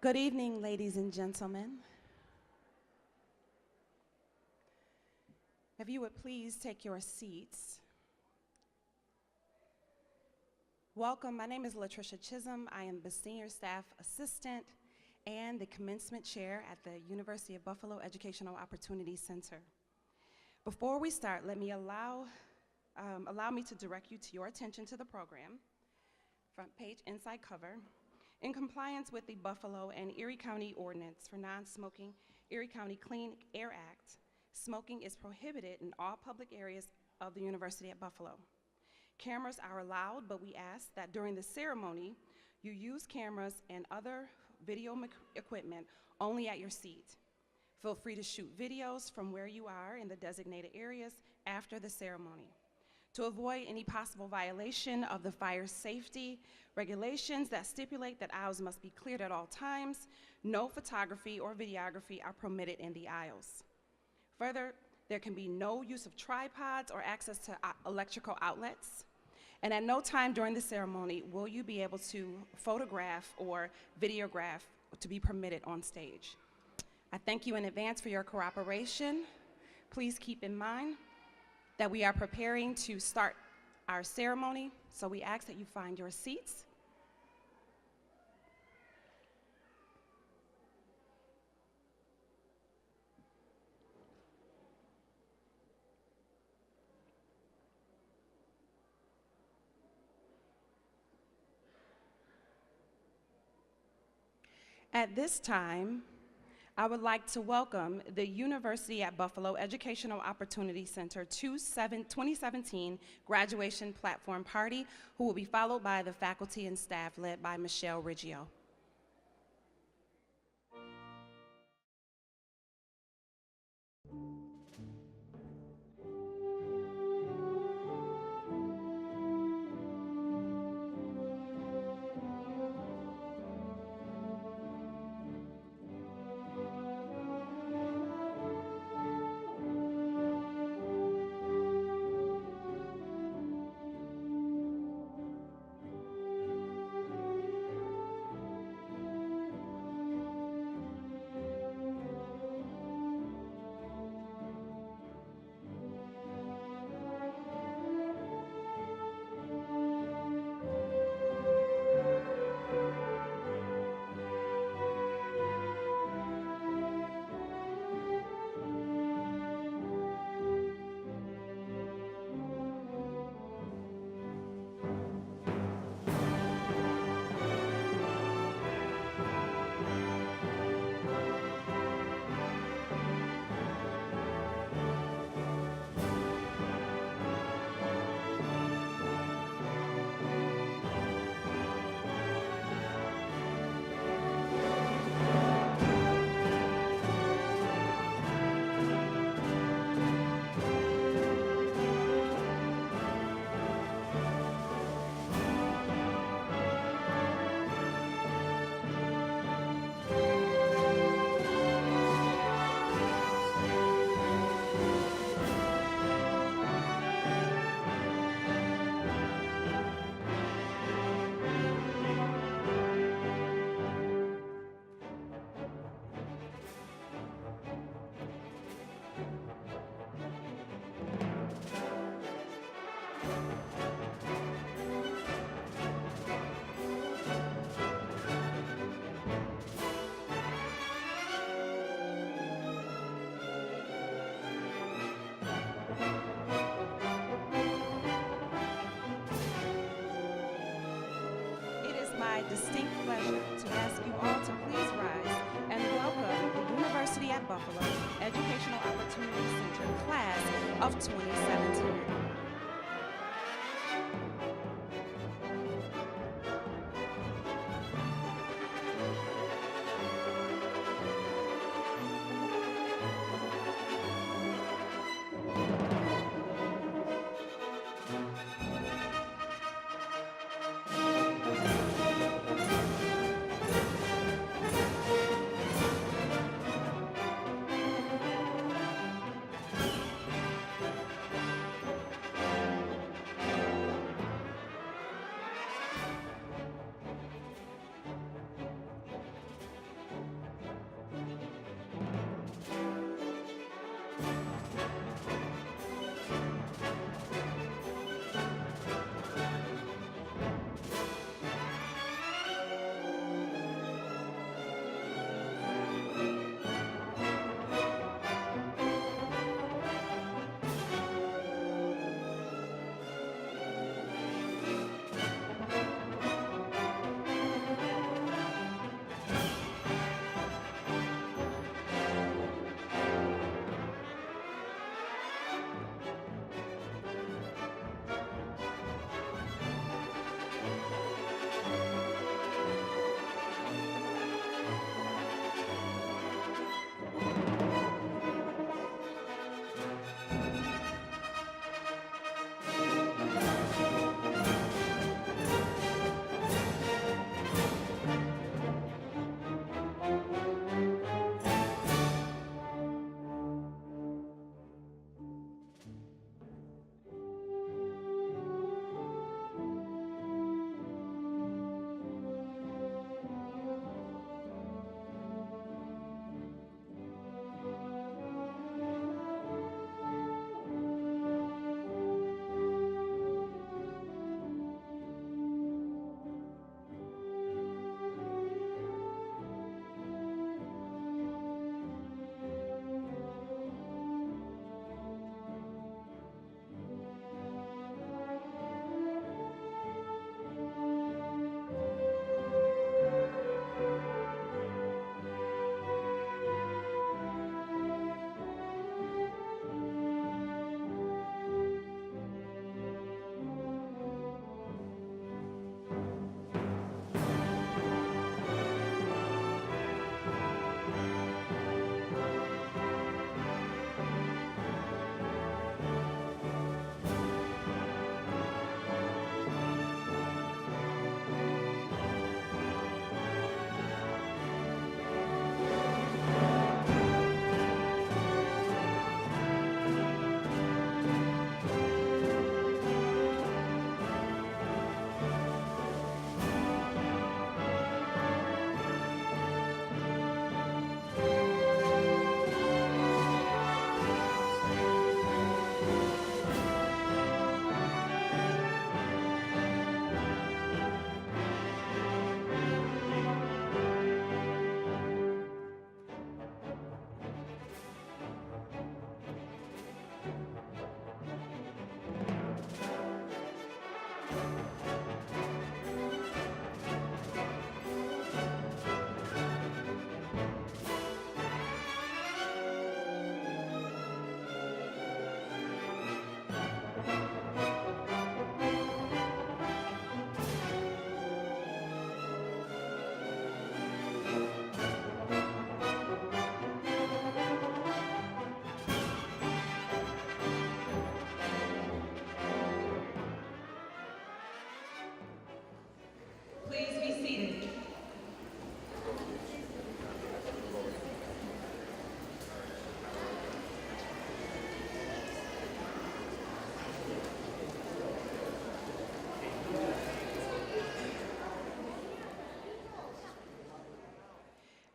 Good evening, ladies and gentlemen. If you would please take your seats. Welcome, my name is Latricia Chisholm. I am the Senior Staff Assistant and the Commencement Chair at the University of Buffalo Educational Opportunity Center. Before we start, let me allow me to direct you to your attention to the program, front page, inside cover. In compliance with the Buffalo and Erie County Ordinance for Non-Smoking Erie County Clean Air Act, smoking is prohibited in all public areas of the University at Buffalo. Cameras are allowed, but we ask that during the ceremony, you use cameras and other video equipment only at your seat. Feel free to shoot videos from where you are in the designated areas after the ceremony. To avoid any possible violation of the fire safety regulations that stipulate that aisles must be cleared at all times, no photography or videography are permitted in the aisles. Further, there can be no use of tripods or access to electrical outlets. And at no time during the ceremony will you be able to photograph or videograph to be permitted on stage. I thank you in advance for your cooperation. Please keep in mind that we are preparing to start our ceremony, so we ask that you find your seats. At this time, I would like to welcome the University at Buffalo Educational Opportunity Center 2017 Graduation Platform Party, who will be followed by the faculty and staff led by Michelle Riggio. Distinct pleasure to ask you all to please rise and welcome the University at Buffalo Educational Opportunity Center class of 2017.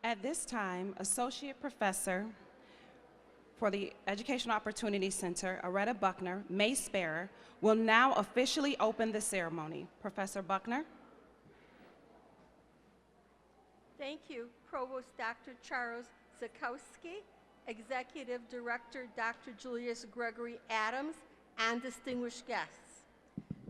At this time, Associate Professor for the Educational Opportunity Center, Aretta Buckner, Mace Bearer, will now officially open the ceremony. Professor Buckner. Thank you, Provost Dr. Charles Zakowski, Executive Director Dr. Julius Gregory Adams, and distinguished guests.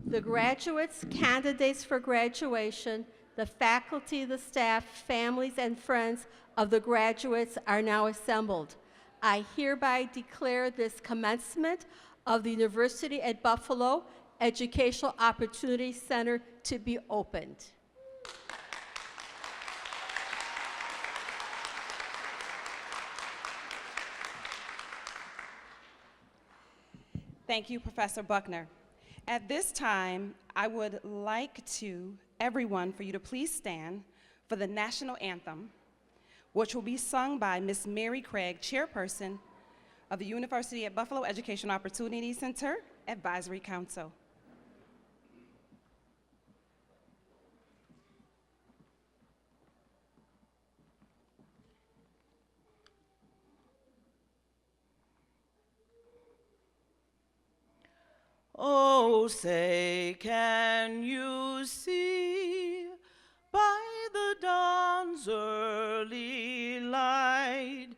The graduates, candidates for graduation, the faculty, the staff, families, and friends of the graduates are now assembled. I hereby declare this commencement of the University at Buffalo Educational Opportunity Center to be opened. Thank you, Professor Buckner. At this time, I would like everyone for you to please stand for the national anthem, which will be sung by Ms. Mary Craig, Chairperson of the University at Buffalo Educational Opportunity Center Advisory Council. Oh, say, can you see by the dawn's early light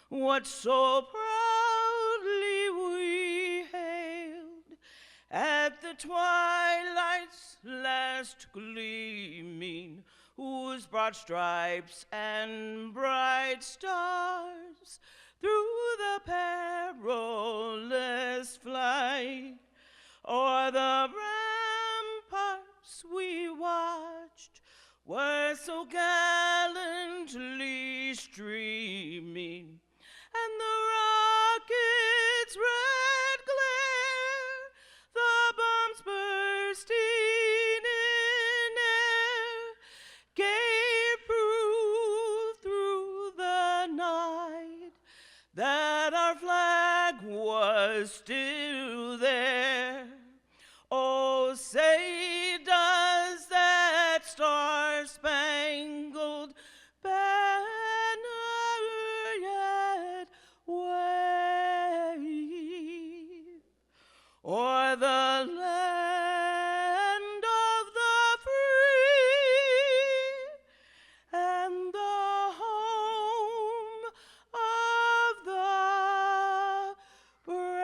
what so proudly we hailed at the twilight's last gleaming, whose broad stripes and bright stars through the perilous flight o'er the ramparts we watched were so gallantly streaming, and the rocket's red glare, the bombs bursting in air, gave proof through the night that our flag was still there. Oh, say does that star-spangled banner yet wave o'er the land of the free and the home of the brave?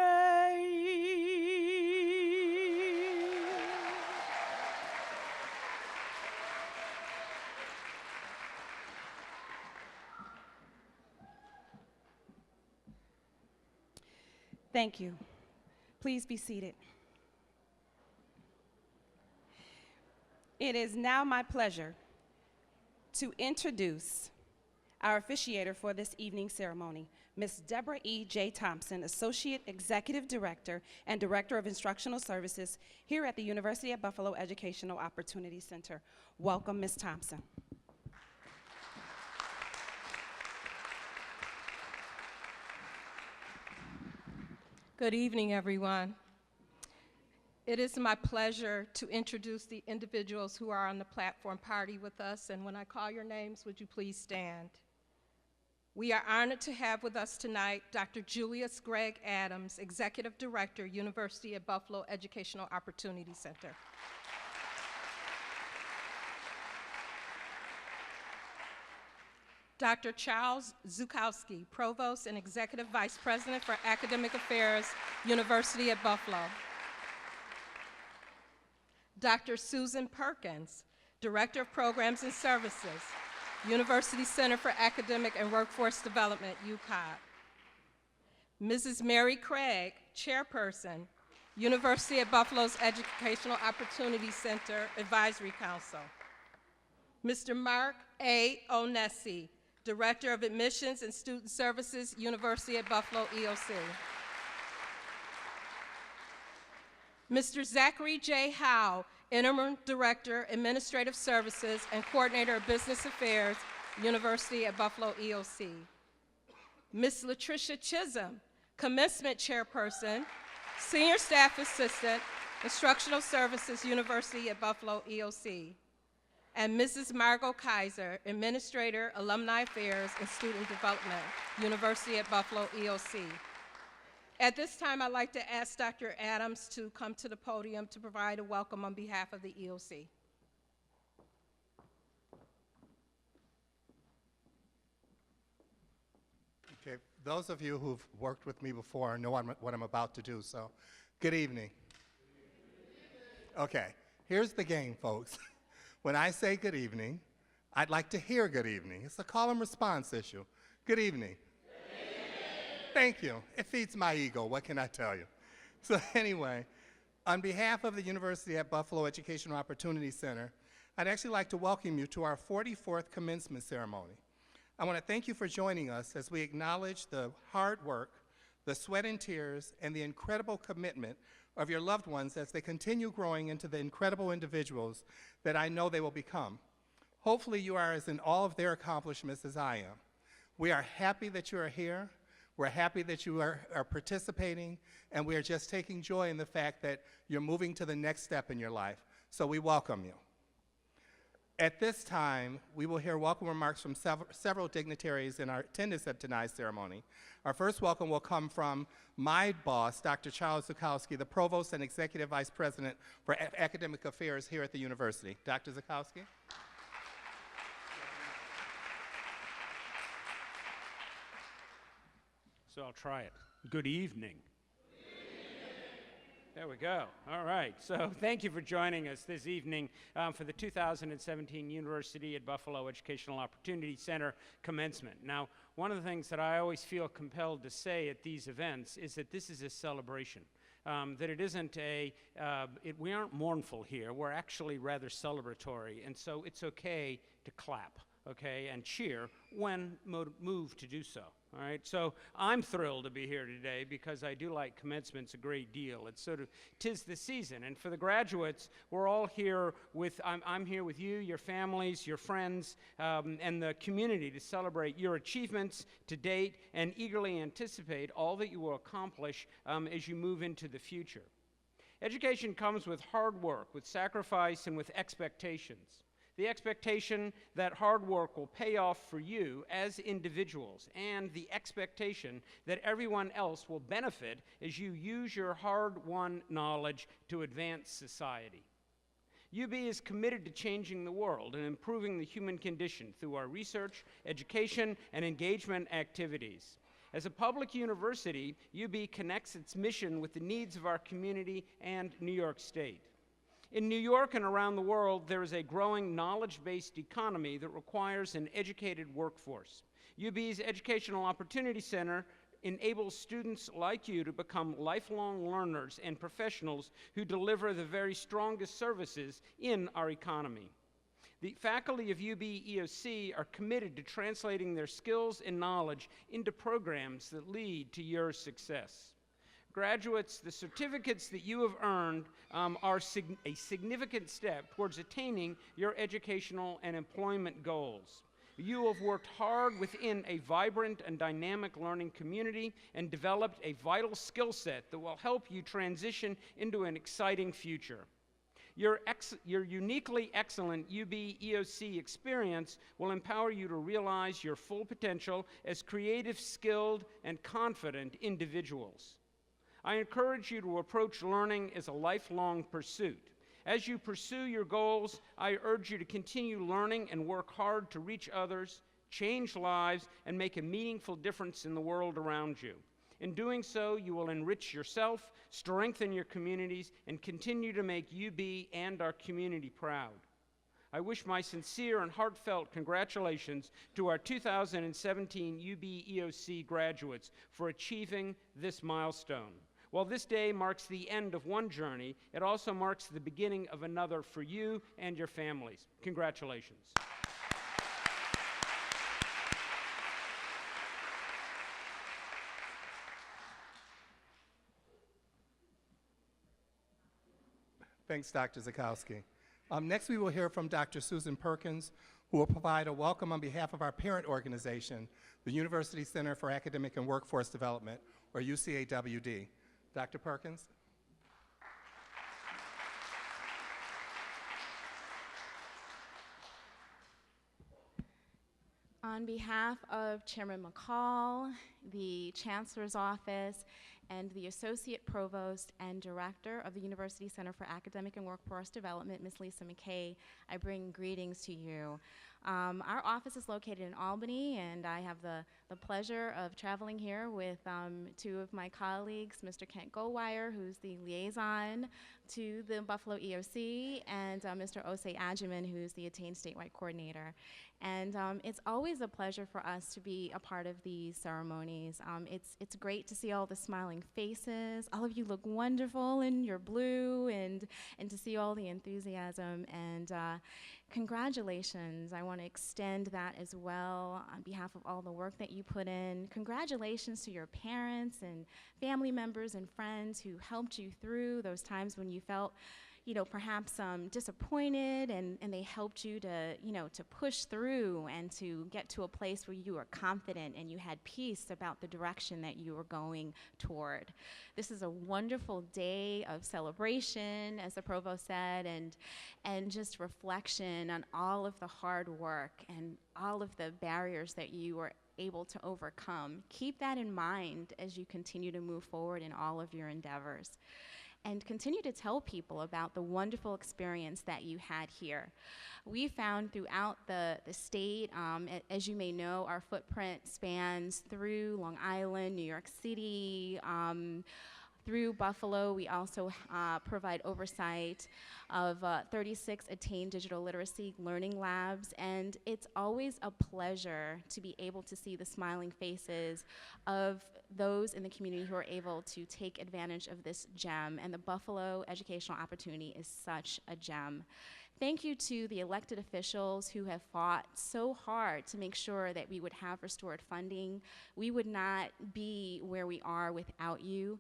Thank you. Please be seated. It is now my pleasure to introduce our officiator for this evening's ceremony, Ms. Deborah E. J. Thompson, Associate Executive Director and Director of Instructional Services here at the University at Buffalo Educational Opportunity Center. Welcome, Ms. Thompson. Good evening, everyone. It is my pleasure to introduce the individuals who are on the platform party with us, and when I call your names, would you please stand? We are honored to have with us tonight Dr. Julius Greg Adams, Executive Director, University at Buffalo Educational Opportunity Center. Dr. Charles Zakowski, Provost and Executive Vice President for Academic Affairs, University at Buffalo. Dr. Susan Perkins, Director of Programs and Services, University Center for Academic and Workforce Development, UCOD. Mrs. Mary Craig, Chairperson, University at Buffalo's Educational Opportunity Center Advisory Council. Mr. Mark A. Onesi, Director of Admissions and Student Services, University at Buffalo EOC. Mr. Zachary J. Howe, Interim Director, Administrative Services and Coordinator of Business Affairs, University at Buffalo EOC. Ms. Latricia Chisholm, Commencement Chairperson, Senior Staff Assistant, Instructional Services, University at Buffalo EOC. and Mrs. Margot Kaiser, Administrator, Alumni Affairs, and Student Development, University at Buffalo EOC. At this time, I'd like to ask Dr. Adams to come to the podium to provide a welcome on behalf of the EOC. Okay, those of you who've worked with me before know what I'm about to do, so good evening. Okay, here's the game, folks. When I say good evening, I'd like to hear good evening. It's a call and response issue. Good evening. Good evening. Thank you. It feeds my ego, what can I tell you? So anyway, on behalf of the University at Buffalo Educational Opportunity Center, I'd actually like to welcome you to our 44th commencement ceremony. I want to thank you for joining us as we acknowledge the hard work, the sweat and tears, and the incredible commitment of your loved ones as they continue growing into the incredible individuals that I know they will become. Hopefully you are as in all of their accomplishments as I am. We are happy that you are here. We're happy that you are participating, and we are just taking joy in the fact that you're moving to the next step in your life. So we welcome you. At this time, we will hear welcome remarks from several dignitaries in our attendance at tonight's ceremony. Our first welcome will come from my boss, Dr. Charles Zukowski, the Provost and Executive Vice President for Academic Affairs here at the university. Dr. Zukowski. So I'll try it. Good evening. There we go. All right. So thank you for joining us this evening for the 2017 University at Buffalo Educational Opportunity Center Commencement. Now, one of the things that I always feel compelled to say at these events is that this is a celebration. That it isn't we aren't mournful here. We're actually rather celebratory. And so it's okay to clap, okay, and cheer when moved to do so. All right, so I'm thrilled to be here today because I do like commencements a great deal. It's sort of, 'tis the season. And for the graduates, we're all here with, I'm here with you, your families, your friends, and the community to celebrate your achievements to date and eagerly anticipate all that you will accomplish as you move into the future. Education comes with hard work, with sacrifice, and with expectations. The expectation that hard work will pay off for you as individuals, and the expectation that everyone else will benefit as you use your hard-won knowledge to advance society. UB is committed to changing the world and improving the human condition through our research, education, and engagement activities. As a public university, UB connects its mission with the needs of our community and New York State. In New York and around the world, there is a growing knowledge-based economy that requires an educated workforce. UB's Educational Opportunity Center enables students like you to become lifelong learners and professionals who deliver the very strongest services in our economy. The faculty of UB EOC are committed to translating their skills and knowledge into programs that lead to your success. Graduates, the certificates that you have earned are a significant step towards attaining your educational and employment goals. You have worked hard within a vibrant and dynamic learning community and developed a vital skill set that will help you transition into an exciting future. Your uniquely excellent UB EOC experience will empower you to realize your full potential as creative, skilled, and confident individuals. I encourage you to approach learning as a lifelong pursuit. As you pursue your goals, I urge you to continue learning and work hard to reach others, change lives, and make a meaningful difference in the world around you. In doing so, you will enrich yourself, strengthen your communities, and continue to make UB and our community proud. I wish my sincere and heartfelt congratulations to our 2017 UB EOC graduates for achieving this milestone. While this day marks the end of one journey, it also marks the beginning of another for you and your families. Congratulations. Thanks, Dr. Zukowski. Next, we will hear from Dr. Susan Perkins, who will provide a welcome on behalf of our parent organization, the University Center for Academic and Workforce Development, or UCAWD. Dr. Perkins. On behalf of Chairman McCall, the Chancellor's Office, and the Associate Provost and Director of the University Center for Academic and Workforce Development, Ms. Lisa McKay, I bring greetings to you. Our office is located in Albany, and I have the pleasure of traveling here with two of my colleagues, Mr. Kent Goldwire, who's the liaison to the Buffalo EOC, and Mr. Osei Ajiman, who's the Attain Statewide Coordinator. And it's always a pleasure for us to be a part of these ceremonies. It's great to see all the smiling faces. All of you look wonderful in your blue, and to see all the enthusiasm. And congratulations. I want to extend that as well on behalf of all the work that you put in. Congratulations to your parents and family members and friends who helped you through those times when you felt, you know, perhaps disappointed, and they helped you to, you know, to push through and to get to a place where you were confident and you had peace about the direction that you were going toward. This is a wonderful day of celebration, as the provost said, and just reflection on all of the hard work and all of the barriers that you were able to overcome. Keep that in mind as you continue to move forward in all of your endeavors. And continue to tell people about the wonderful experience that you had here. We found throughout the state, as you may know, our footprint spans through Long Island, New York City, through Buffalo. We also provide oversight of 36 Attain Digital Literacy Learning Labs, and it's always a pleasure to be able to see the smiling faces of those in the community who are able to take advantage of this gem, and the Buffalo educational opportunity is such a gem. Thank you to the elected officials who have fought so hard to make sure that we would have restored funding. We would not be where we are without you.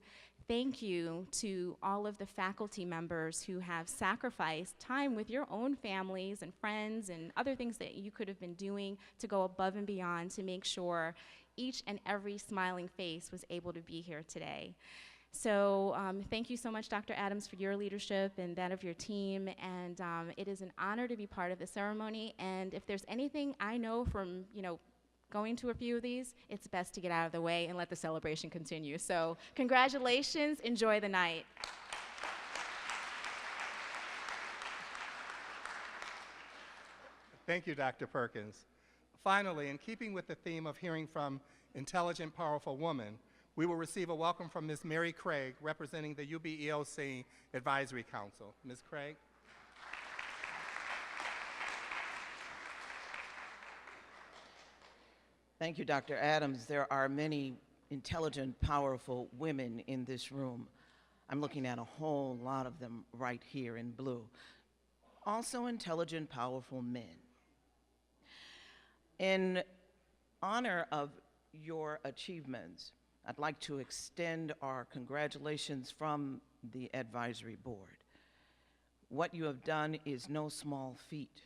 Thank you to all of the faculty members who have sacrificed time with your own families and friends and other things that you could have been doing to go above and beyond to make sure each and every smiling face was able to be here today. So thank you so much, Dr. Adams, for your leadership and that of your team, and it is an honor to be part of the ceremony. And if there's anything I know from, you know, going to a few of these, it's best to get out of the way and let the celebration continue. So congratulations, enjoy the night. Thank you, Dr. Perkins. Finally, in keeping with the theme of hearing from intelligent, powerful women, we will receive a welcome from Ms. Mary Craig, representing the UB EOC Advisory Council. Ms. Craig. Thank you, Dr. Adams. There are many intelligent, powerful women in this room. I'm looking at a whole lot of them right here in blue. Also intelligent, powerful men. In honor of your achievements, I'd like to extend our congratulations from the advisory board. What you have done is no small feat.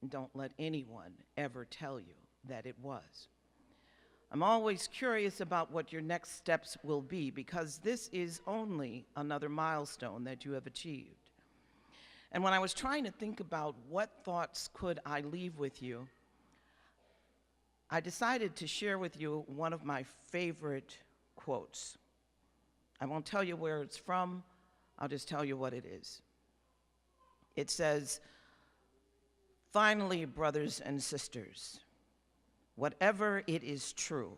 Don't let anyone ever tell you that it was. I'm always curious about what your next steps will be, because this is only another milestone that you have achieved. And when I was trying to think about what thoughts could I leave with you, I decided to share with you one of my favorite quotes. I won't tell you where it's from, I'll just tell you what it is. It says, "Finally, brothers and sisters, whatever it is true,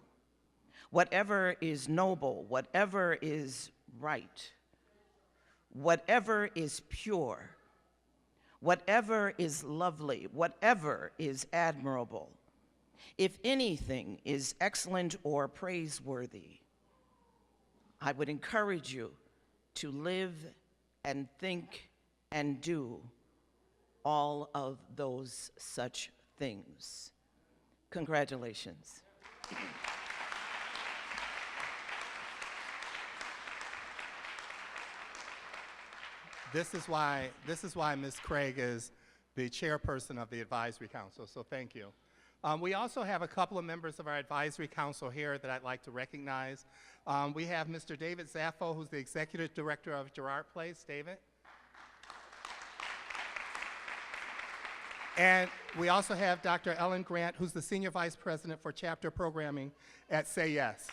whatever is noble, whatever is right, whatever is pure, whatever is lovely, whatever is admirable, if anything is excellent or praiseworthy, I would encourage you to live and think and do all of those such things." Congratulations. This is why Ms. Craig is the chairperson of the Advisory Council, so thank you. We also have a couple of members of our Advisory Council here that I'd like to recognize. We have Mr. David Zaffo, who's the Executive Director of Girard Place. David? And we also have Dr. Ellen Grant, who's the Senior Vice President for Chapter Programming at Say Yes.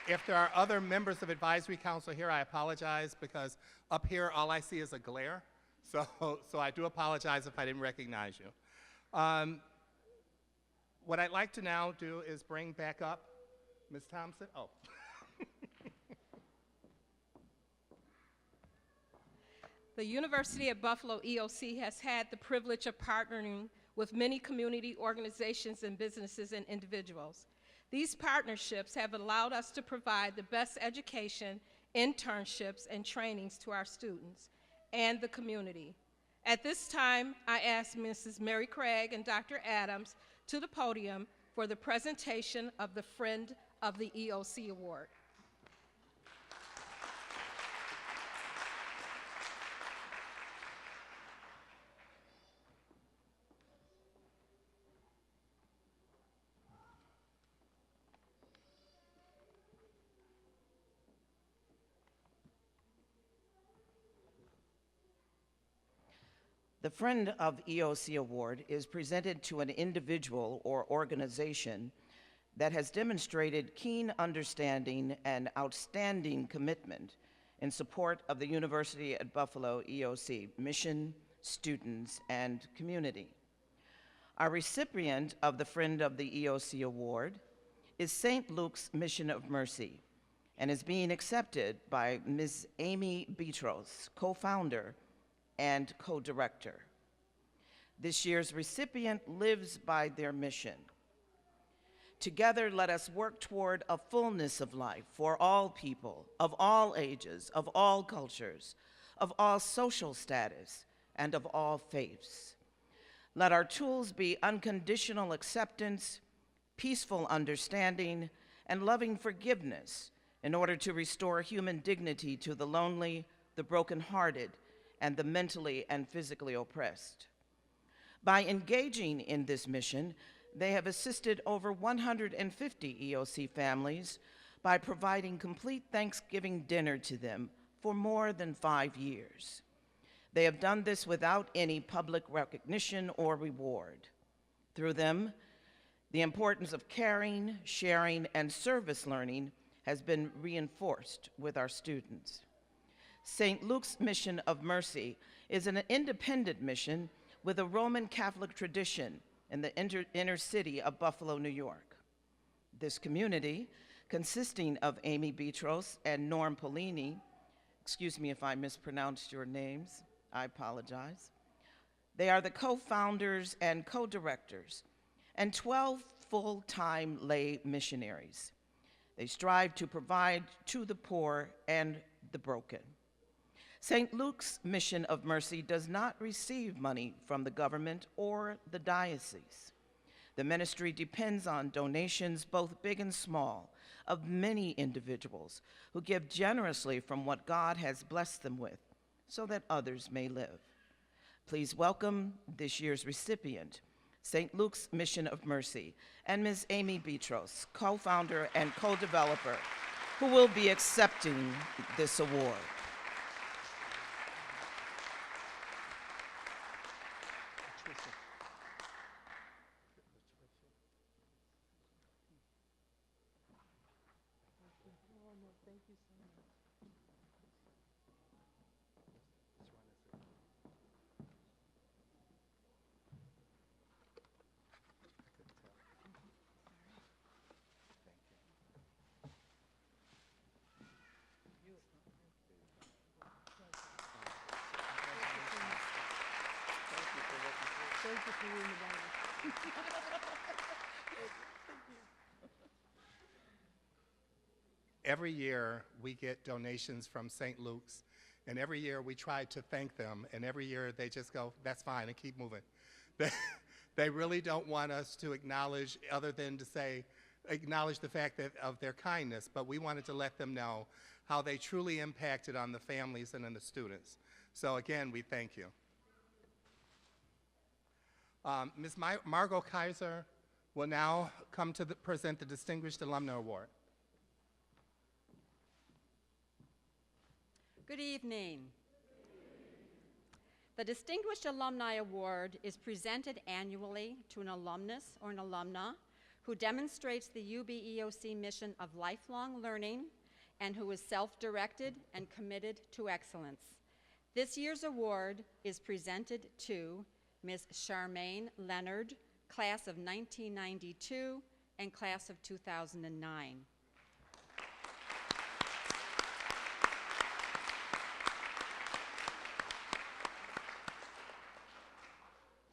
If there are other members of Advisory Council here, I apologize because up here all I see is a glare. So I do apologize if I didn't recognize you. What I'd like to now do is bring back up Ms. Thompson. Oh. The University at Buffalo EOC has had the privilege of partnering with many community organizations and businesses and individuals. These partnerships have allowed us to provide the best education, internships, and trainings to our students and the community. At this time, I ask Mrs. Mary Craig and Dr. Adams to the podium for the presentation of the Friend of the EOC Award. The Friend of EOC Award is presented to an individual or organization that has demonstrated keen understanding and outstanding commitment in support of the University at Buffalo EOC mission, students, and community. Our recipient of the Friend of the EOC Award is St. Luke's Mission of Mercy and is being accepted by Ms. Amy Betros, co-founder and co-director. This year's recipient lives by their mission. Together, let us work toward a fullness of life for all people, of all ages, of all cultures, of all social status, and of all faiths. Let our tools be unconditional acceptance, peaceful understanding, and loving forgiveness in order to restore human dignity to the lonely, the brokenhearted, and the mentally and physically oppressed. By engaging in this mission, they have assisted over 150 EOC families by providing complete Thanksgiving dinner to them for more than 5 years. They have done this without any public recognition or reward. Through them, the importance of caring, sharing, and service learning has been reinforced with our students. St. Luke's Mission of Mercy is an independent mission with a Roman Catholic tradition in the inner city of Buffalo, New York. This community, consisting of Amy Betros and Norm Polini, excuse me if I mispronounced your names, I apologize. They are the co-founders and co-directors, and 12 full-time lay missionaries. They strive to provide to the poor and the broken. St. Luke's Mission of Mercy does not receive money from the government or the diocese. The ministry depends on donations, both big and small, of many individuals who give generously from what God has blessed them with, so that others may live. Please welcome this year's recipient, St. Luke's Mission of Mercy, and Ms. Amy Betros, co-founder and co-developer, who will be accepting this award. Every year we get donations from St. Luke's, and every year we try to thank them, and every year they just go, that's fine, and keep moving. They really don't want us to acknowledge, other than to say, acknowledge the fact that of their kindness, but we wanted to let them know how they truly impacted on the families and on the students. So again, we thank you. Ms. Margot Kaiser will now come to present the Distinguished Alumna Award. Good evening. The Distinguished Alumni Award is presented annually to an alumnus or an alumna who demonstrates the UB EOC mission of lifelong learning and who is self-directed and committed to excellence. This year's award is presented to Ms. Charmaine Leonard, class of 1992 and class of 2009.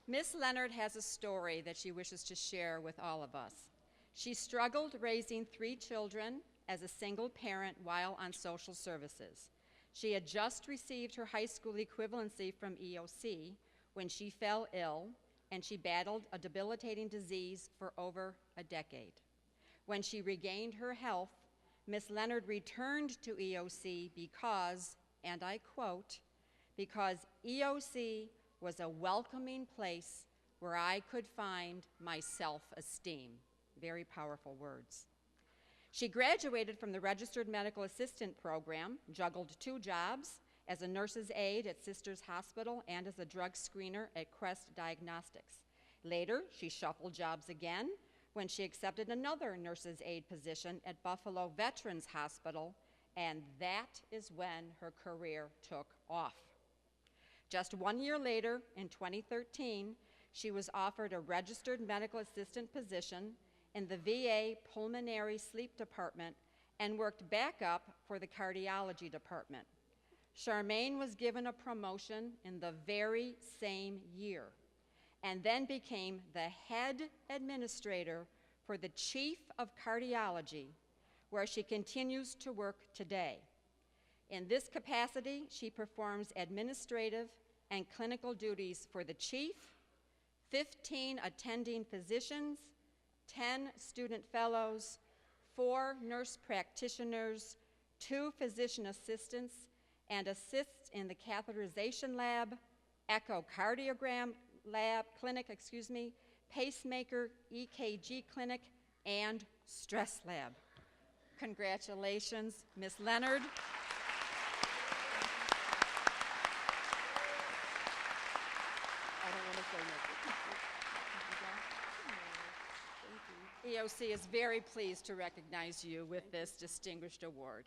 Ms. Leonard has a story that she wishes to share with all of us. She struggled raising 3 children as a single parent while on social services. She had just received her high school equivalency from EOC when she fell ill, and she battled a debilitating disease for over a decade. When she regained her health, Ms. Leonard returned to EOC because, and I quote, "because EOC was a welcoming place where I could find my self-esteem." Very powerful words. She graduated from the Registered Medical Assistant program, juggled 2 jobs as a nurse's aide at Sisters Hospital and as a drug screener at Quest Diagnostics. Later, she shuffled jobs again when she accepted another nurse's aide position at Buffalo Veterans Hospital, and that is when her career took off. Just 1 year later, in 2013, she was offered a registered medical assistant position in the VA Pulmonary Sleep Department and worked back up for the cardiology department. Charmaine was given a promotion in the very same year and then became the head administrator for the chief of cardiology, where she continues to work today. In this capacity, she performs administrative and clinical duties for the chief, 15 attending physicians, 10 student fellows, 4 nurse practitioners, 2 physician assistants, and assists in the catheterization lab, echocardiogram lab, clinic, pacemaker, EKG clinic, and stress lab. Congratulations, Ms. Leonard. EOC is very pleased to recognize you with this distinguished award.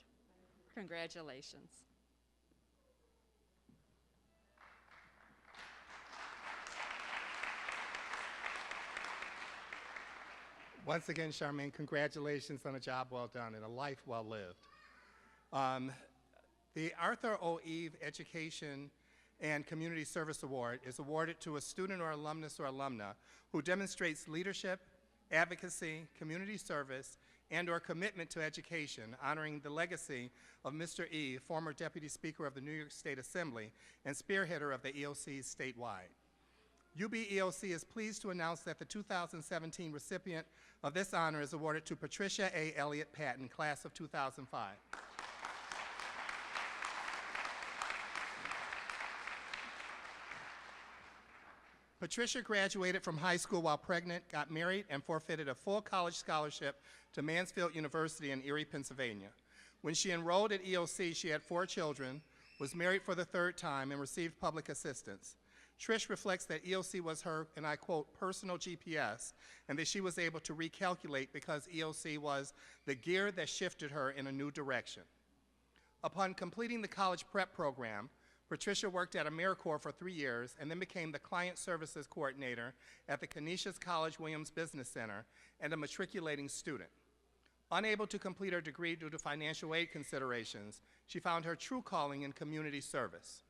Congratulations. Once again, Charmaine, congratulations on a job well done and a life well lived. The Arthur O. Eve Education and Community Service Award is awarded to a student or alumnus or alumna who demonstrates leadership, advocacy, community service, and or commitment to education, honoring the legacy of Mr. Eve, former Deputy Speaker of the New York State Assembly and spearheader of the EOC statewide. UB EOC is pleased to announce that the 2017 recipient of this honor is awarded to Patricia A. Elliott Patton, class of 2005. Patricia graduated from high school while pregnant, got married, and forfeited a full college scholarship to Mansfield University in Erie, Pennsylvania. When she enrolled at EOC, she had 4 children, was married for the 3rd time, and received public assistance. Trish reflects that EOC was her, and I quote, personal GPS, and that she was able to recalculate because EOC was the gear that shifted her in a new direction. Upon completing the college prep program, Patricia worked at AmeriCorps for 3 years and then became the Client Services Coordinator at the Canisius College Williams Business Center and a matriculating student. Unable to complete her degree due to financial aid considerations, she found her true calling in community service.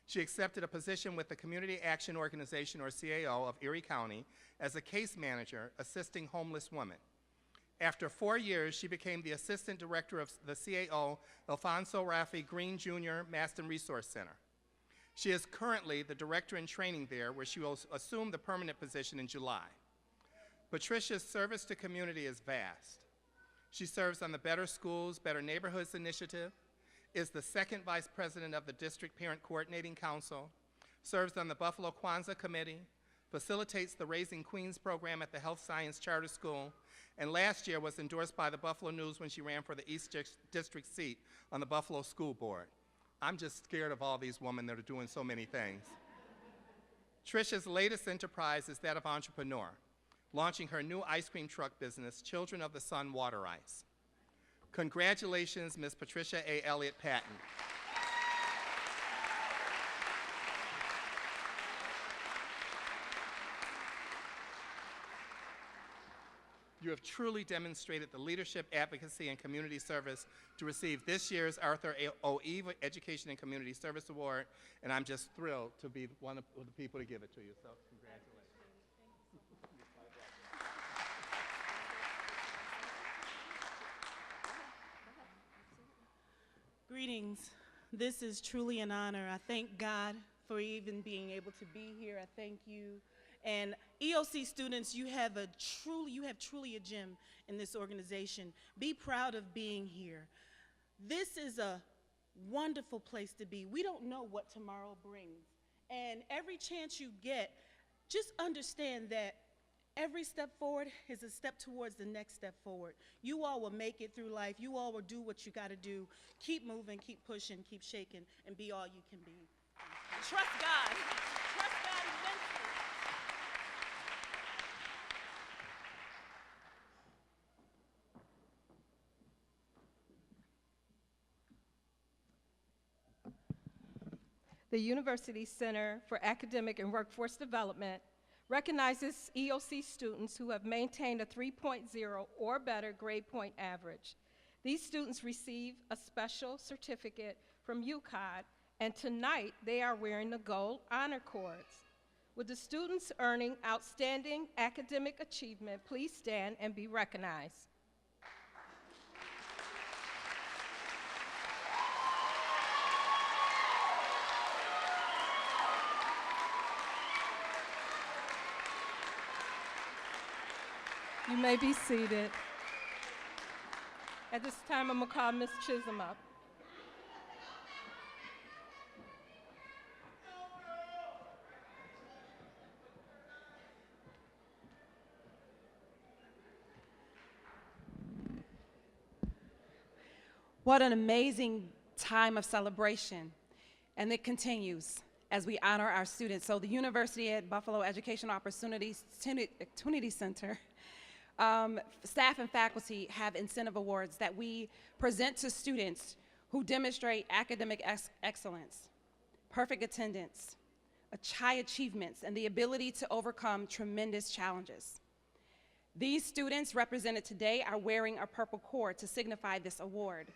She accepted a position with the Community Action Organization, or CAO, of Erie County as a case manager assisting homeless women. After 4 years, she became the Assistant Director of the CAO Alfonso Rafi Green Jr. Maston Resource Center. She is currently the Director in Training there, where she will assume the permanent position in July. Patricia's service to community is vast. She serves on the Better Schools, Better Neighborhoods Initiative, is the 2nd Vice President of the District Parent Coordinating Council, serves on the Buffalo Kwanzaa Committee, facilitates the Raising Queens program at the Health Science Charter School, and last year was endorsed by the Buffalo News when she ran for the East District seat on the Buffalo School Board. I'm just scared of all these women that are doing so many things. Trisha's latest enterprise is that of entrepreneur, launching her new ice cream truck business, Children of the Sun Water Ice. Congratulations, Ms. Patricia A. Elliott Patton. You have truly demonstrated the leadership, advocacy, and community service to receive this year's Arthur O. Eve Education and Community Service Award, and I'm just thrilled to be one of the people to give it to you, so congratulations. Greetings. This is truly an honor. I thank God for even being able to be here. I thank you. And EOC students, you have truly a gem in this organization. Be proud of being here. This is a wonderful place to be. We don't know what tomorrow brings. And every chance you get, just understand that every step forward is a step towards the next step forward. You all will make it through life. You all will do what you got to do. Keep moving, keep pushing, keep shaking, and be all you can be. Trust God. Trust God immensely. The University Center for Academic and Workforce Development recognizes EOC students who have maintained a 3.0 or better grade point average. These students receive a special certificate from UCOD, and tonight they are wearing the gold honor cords. With the students earning outstanding academic achievement, please stand and be recognized. You may be seated. At this time, I'm going to call Ms. Chisholm up. What an amazing time of celebration. And it continues as we honor our students. So the University at Buffalo Educational Opportunities Center, staff and faculty have incentive awards that we present to students who demonstrate academic excellence, perfect attendance, high achievements, and the ability to overcome tremendous challenges. These students represented today are wearing a purple cord to signify this award.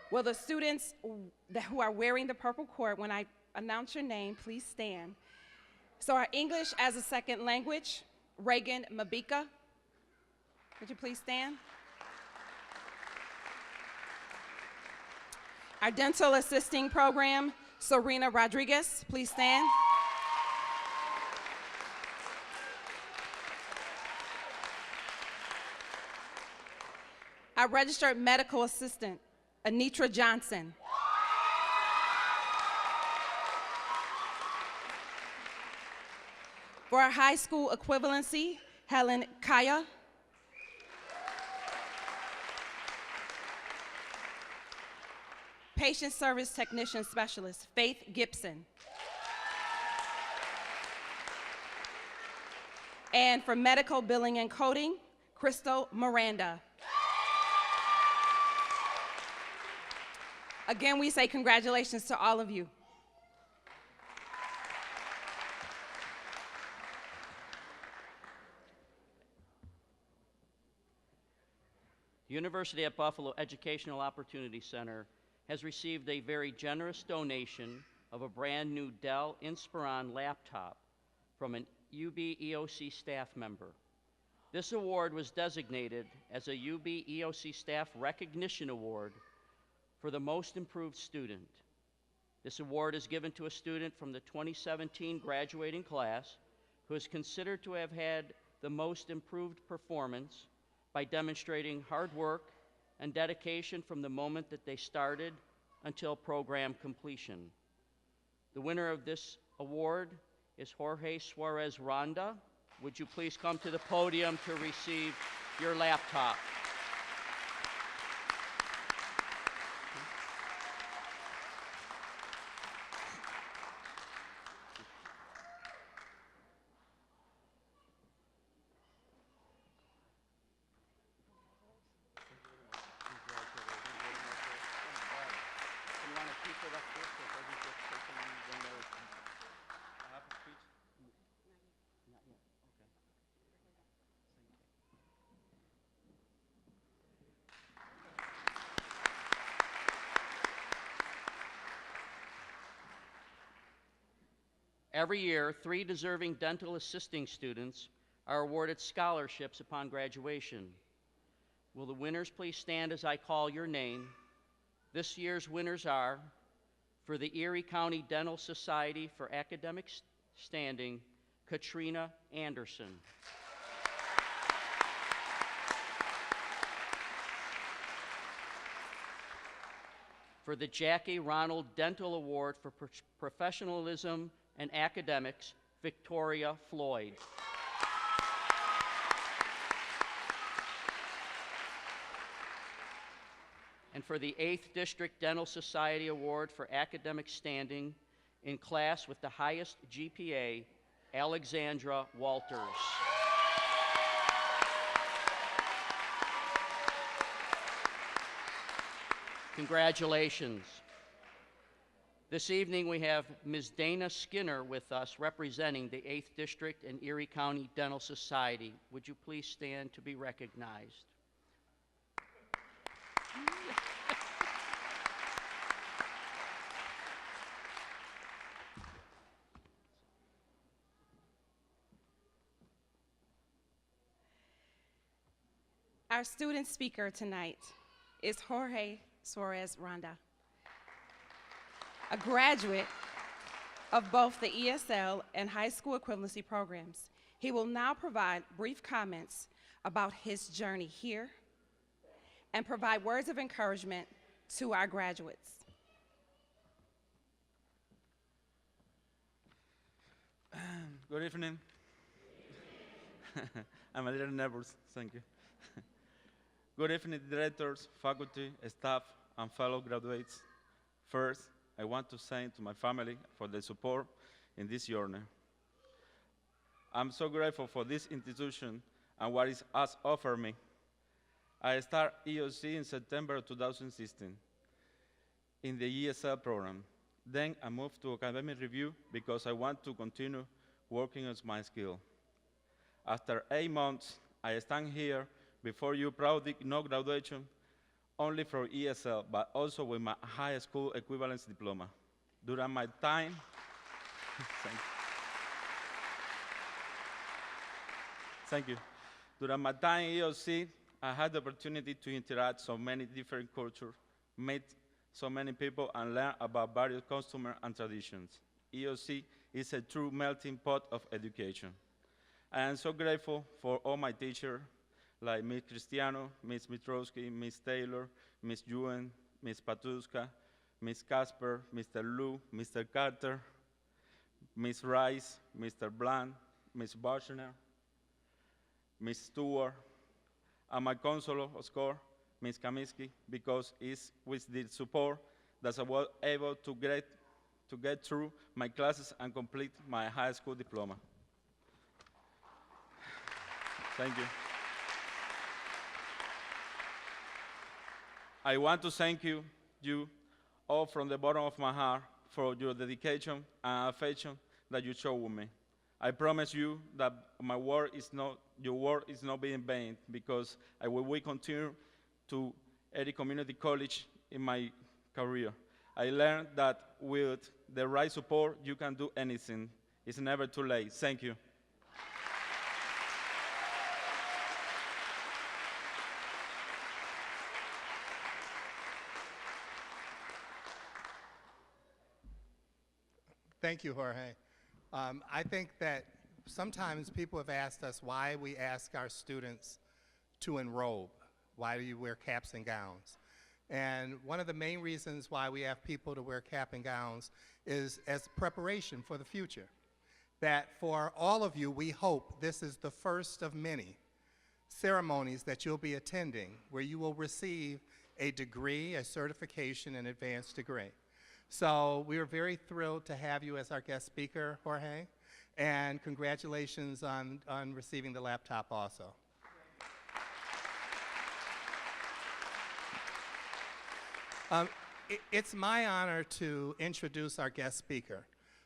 Will the students who are wearing the purple cord, when I announce your name, please stand. So our English as a second language, Reagan Mabika. Would you please stand? Our dental assisting program, Serena Rodriguez, please stand. Our registered medical assistant, Anitra Johnson. For our high school equivalency, Helen Kaya. Patient Service Technician Specialist, Faith Gibson. And for Medical Billing and Coding, Crystal Miranda. Again, we say congratulations to all of you. The University at Buffalo Educational Opportunity Center has received a very generous donation of a brand new Dell Inspiron laptop from an UB EOC staff member. This award was designated as a UB EOC Staff Recognition Award for the most improved student. This award is given to a student from the 2017 graduating class who is considered to have had the most improved performance by demonstrating hard work and dedication from the moment that they started until program completion. The winner of this award is Jorge Suarez Ronda. Would you please come to the podium to receive your laptop? Every year, 3 deserving dental assisting students are awarded scholarships upon graduation. Will the winners please stand as I call your name? This year's winners are, for the Erie County Dental Society for Academic Standing, Katrina Anderson. For the Jackie Ronald Dental Award for Professionalism and Academics, Victoria Floyd. And for the 8th District Dental Society Award for Academic Standing in class with the highest GPA, Alexandra Walters. Congratulations. This evening we have Ms. Dana Skinner with us representing the 8th District and Erie County Dental Society. Would you please stand to be recognized? Our student speaker tonight is Jorge Suarez Ronda, a graduate of both the ESL and high school equivalency programs. He will now provide brief comments about his journey here and provide words of encouragement to our graduates. Good evening. I'm a little nervous, thank you. Good evening, directors, faculty, staff, and fellow graduates. First, I want to thank to my family for the support in this journey. I'm so grateful for this institution and what it has offered me. I started EOC in September 2016 in the ESL program. Then I moved to academic review because I want to continue working on my skill. After 8 months, I stand here before you proudly no graduation only from ESL, but also with my high school equivalence diploma. During my time, thank you. During my time in EOC, I had the opportunity to interact so many different cultures, meet so many people, and learn about various customs and traditions. EOC is a true melting pot of education. I am so grateful for all my teachers, like Ms. Cristiano, Ms. Mitrowski, Ms. Taylor, Ms. Yuen, Ms. Patuska, Ms. Casper, Mr. Liu, Mr. Carter, Ms. Rice, Mr. Bland, Ms. Boschner, Ms. Stewart, and my counselor, of course, Ms. Kaminsky, because it's with the support that I was able to get through my classes and complete my high school diploma. Thank you. I want to thank you all from the bottom of my heart for your dedication and affection that you show with me. I promise you that your work is not being vain, because I will continue to Erie Community College in my career. I learned that with the right support, you can do anything. It's never too late. Thank you. Thank you, Jorge. I think that sometimes people have asked us why we ask our students to enrobe. Why do you wear caps and gowns? And one of the main reasons why we have people to wear cap and gowns is as preparation for the future. That for all of you, we hope this is the first of many ceremonies that you'll be attending where you will receive a degree, a certification, an advanced degree. So we are very thrilled to have you as our guest speaker, Jorge, and congratulations on receiving the laptop also. It's my honor to introduce our guest speaker,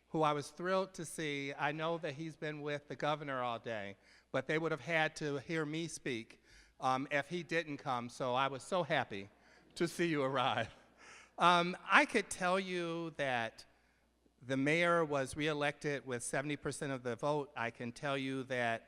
who I was thrilled to see. I know that he's been with the governor all day, but they would have had to hear me speak if he didn't come, so I was so happy to see you arrive. I could tell you that The mayor was reelected with 70% of the vote. I can tell you that,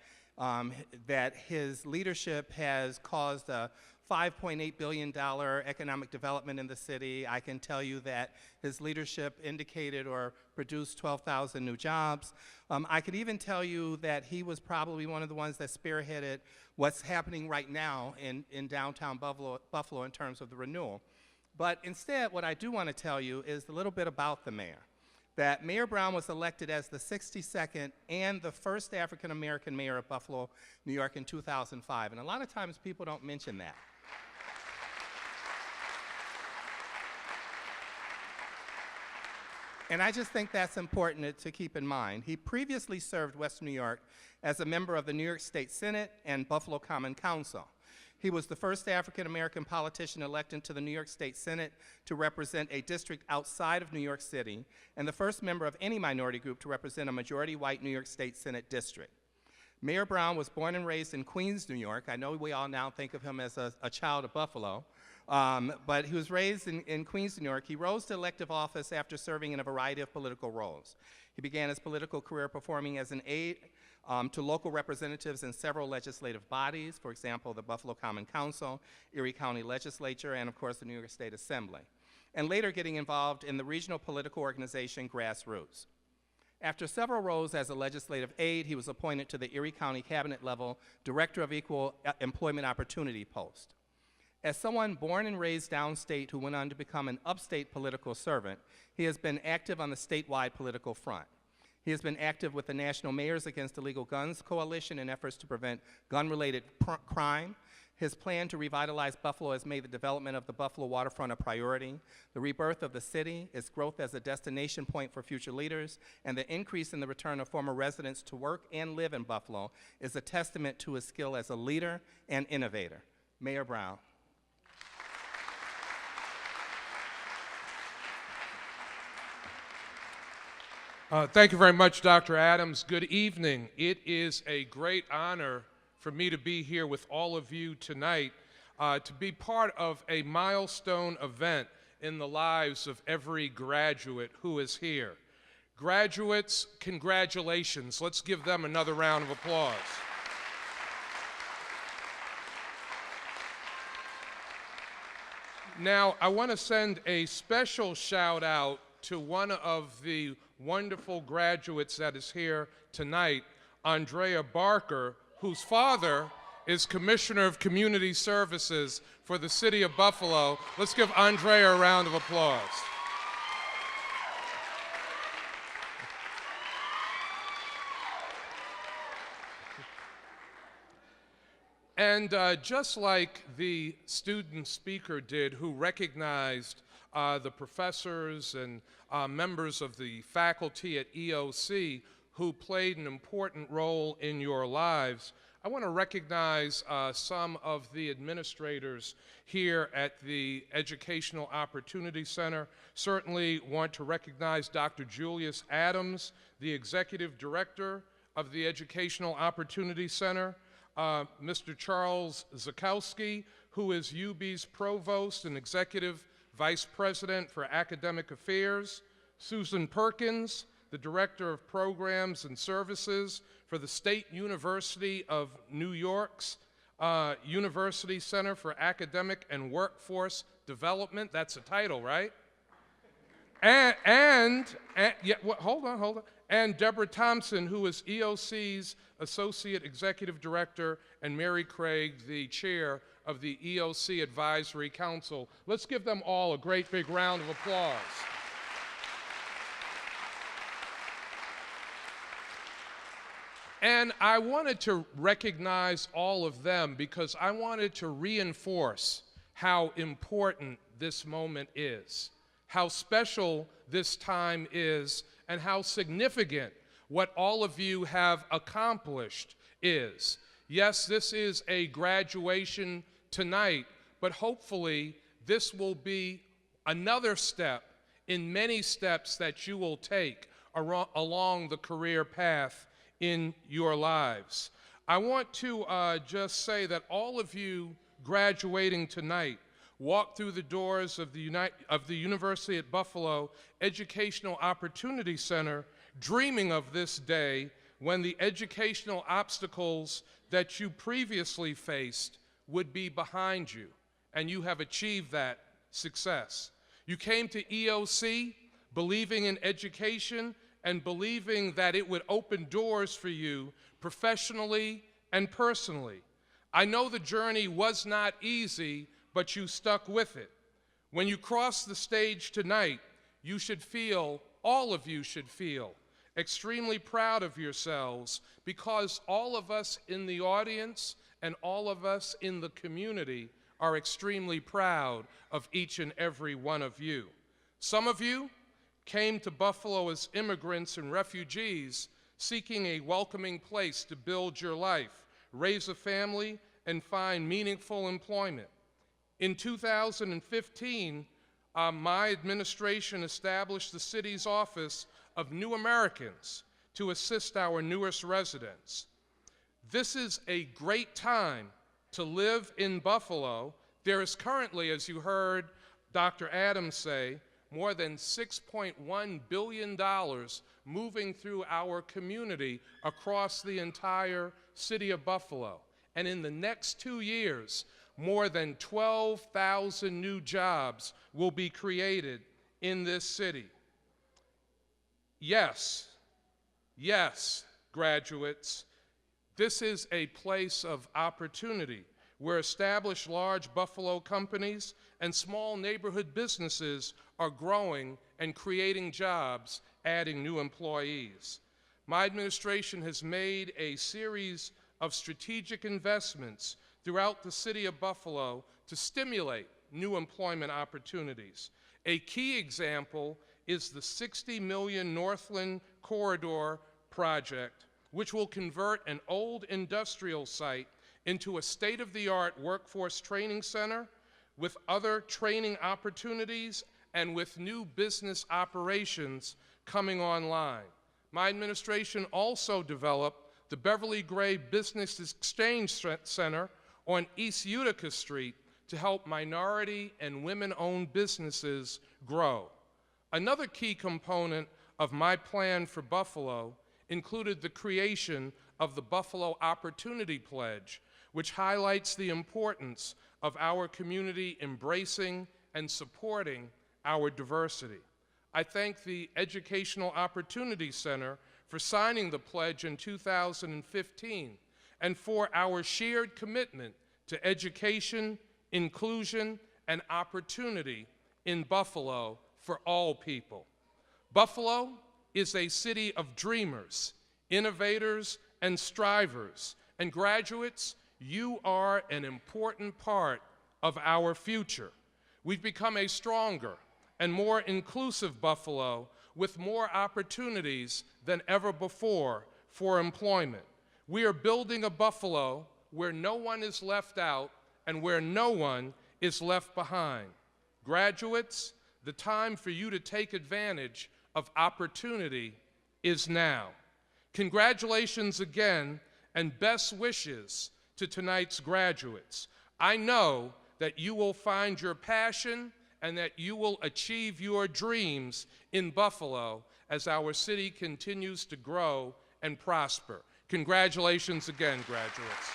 that his leadership has caused a $5.8 billion economic development in the city. I can tell you that his leadership indicated or produced 12,000 new jobs. I could even tell you that he was probably one of the ones that spearheaded what's happening right now in downtown Buffalo in terms of the renewal. But instead, what I do want to tell you is a little bit about the mayor. That Mayor Brown was elected as the 62nd and the first African-American mayor of Buffalo, New York in 2005. And a lot of times people don't mention that. And I just think that's important to keep in mind. He previously served Western New York as a member of the New York State Senate and Buffalo Common Council. He was the first African-American politician elected to the New York State Senate to represent a district outside of New York City, and the first member of any minority group to represent a majority white New York State Senate district. Mayor Brown was born and raised in Queens, New York. I know we all now think of him as a child of Buffalo, but he was raised in Queens, New York. He rose to elective office after serving in a variety of political roles. He began his political career performing as an aide to local representatives in several legislative bodies, for example, the Buffalo Common Council, Erie County Legislature, and of course the New York State Assembly, and later getting involved in the regional political organization Grassroots. After several roles as a legislative aide, he was appointed to the Erie County Cabinet level Director of Equal Employment Opportunity post. As someone born and raised downstate who went on to become an upstate political servant, he has been active on the statewide political front. He has been active with the National Mayors Against Illegal Guns Coalition in efforts to prevent gun-related crime. His plan to revitalize Buffalo has made the development of the Buffalo waterfront a priority, the rebirth of the city, its growth as a destination point for future leaders, and the increase in the return of former residents to work and live in Buffalo is a testament to his skill as a leader and innovator. Mayor Brown. Thank you very much, Dr. Adams. Good evening. It is a great honor for me to be here with all of you tonight to be part of a milestone event in the lives of every graduate who is here. Graduates, congratulations. Let's give them another round of applause. Now, I want to send a special shout out to one of the wonderful graduates that is here tonight, Andrea Barker, whose father is Commissioner of Community Services for the City of Buffalo. Let's give Andrea a round of applause. And just like the student speaker did, who recognized the professors and members of the faculty at EOC who played an important role in your lives, I want to recognize some of the administrators here at the Educational Opportunity Center. Certainly want to recognize Dr. Julius Adams, the Executive Director of the Educational Opportunity Center, Mr. Charles Zakowski, who is UB's Provost and Executive Vice President for Academic Affairs, Susan Perkins, the Director of Programs and Services for the State University of New York's University Center for Academic and Workforce Development. That's a title, right? Hold on. And Deborah Thompson, who is EOC's Associate Executive Director, and Mary Craig, the Chair of the EOC Advisory Council. Let's give them all a great big round of applause. And I wanted to recognize all of them because I wanted to reinforce how important this moment is, how special this time is, and how significant what all of you have accomplished is. Yes, this is a graduation tonight, but hopefully this will be another step in many steps that you will take along the career path in your lives. I want to just say that all of you graduating tonight walked through the doors of the University at Buffalo Educational Opportunity Center dreaming of this day when the educational obstacles that you previously faced would be behind you, and you have achieved that success. You came to EOC believing in education and believing that it would open doors for you professionally and personally. I know the journey was not easy, but you stuck with it. When you cross the stage tonight, you should feel, all of you should feel, extremely proud of yourselves, because all of us in the audience and all of us in the community are extremely proud of each and every one of you. Some of you came to Buffalo as immigrants and refugees seeking a welcoming place to build your life, raise a family, and find meaningful employment. In 2015, my administration established the city's Office of New Americans to assist our newest residents. This is a great time to live in Buffalo. There is currently, as you heard Dr. Adams say, more than $6.1 billion moving through our community across the entire city of Buffalo. And in the next 2 years, more than 12,000 new jobs will be created in this city. Yes, yes, graduates, this is a place of opportunity where established large Buffalo companies and small neighborhood businesses are growing and creating jobs, adding new employees. My administration has made a series of strategic investments throughout the city of Buffalo to stimulate new employment opportunities. A key example is the $60 million Northland Corridor project, which will convert an old industrial site into a state-of-the-art workforce training center with other training opportunities and with new business operations coming online. My administration also developed the Beverly Gray Business Exchange Center on East Utica Street to help minority and women-owned businesses grow. Another key component of my plan for Buffalo included the creation of the Buffalo Opportunity Pledge, which highlights the importance of our community embracing and supporting our diversity. I thank the Educational Opportunity Center for signing the pledge in 2015 and for our shared commitment to education, inclusion, and opportunity in Buffalo for all people. Buffalo is a city of dreamers, innovators, and strivers. And graduates, you are an important part of our future. We've become a stronger and more inclusive Buffalo with more opportunities than ever before for employment. We are building a Buffalo where no one is left out and where no one is left behind. Graduates, the time for you to take advantage of opportunity is now. Congratulations again, and best wishes to tonight's graduates. I know that you will find your passion and that you will achieve your dreams in Buffalo as our city continues to grow and prosper. Congratulations again, graduates.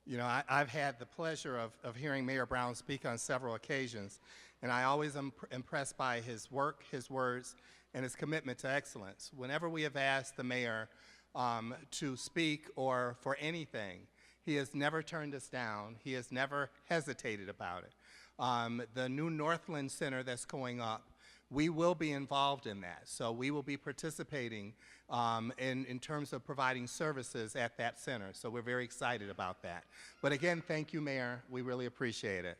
You know, I've had the pleasure of hearing Mayor Brown speak on several occasions, and I always am impressed by his work, his words, and his commitment to excellence. Whenever we have asked the mayor to speak or for anything, he has never turned us down. He has never hesitated about it. The new Northland Center that's going up, we will be involved in that. So we will be participating in terms of providing services at that center. So we're very excited about that. But again, thank you, Mayor. We really appreciate it.